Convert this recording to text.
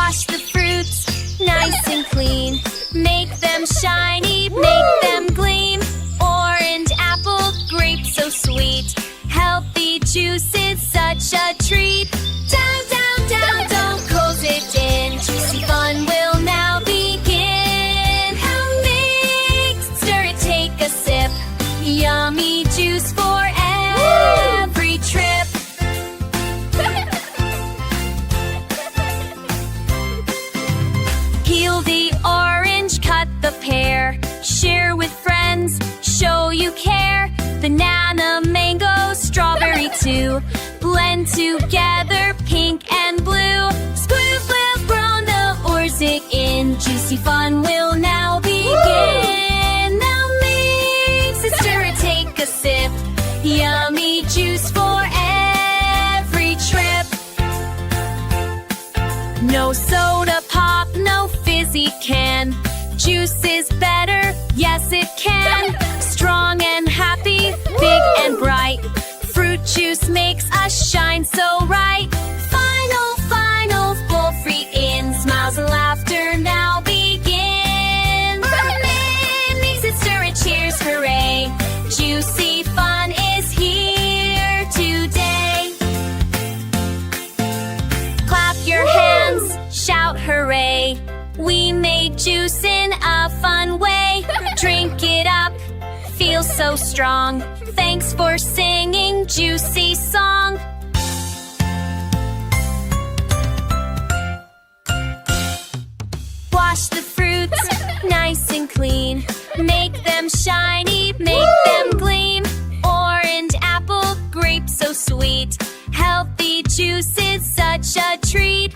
Wash the fruits nice and clean. Make them shiny, make them gleam. Orange, apple, grape so sweet. Healthy juices, such a treat. Down, down, down, don't close it in. Juicy fun will now begin. How mix, stir it, take a sip. Yummy juice for every trip. Peel the orange, cut the pear. Share with friends, show you care. Banana, mango, strawberry too. Blend together, pink and blue. Squib, flip, brown the orzic in. Juicy fun will now begin. Now mix it, stir it, take a sip. Yummy juice for every trip. No soda pop, no fizzy can. Juice is better, yes it can. Strong and happy, big and bright. Fruit juice makes us shine so bright. Final, final, full free in. Smiles and laughter now begin. Mix it, stir it, cheers, hooray. Juicy fun is here today. Clap your hands, shout hooray. We made juice in a fun way. Drink it up, feel so strong. Thanks for singing Juicy song. Wash the fruits nice and clean. Make them shiny, make them gleam. Orange, apple, grape so sweet. Healthy juice is such a treat.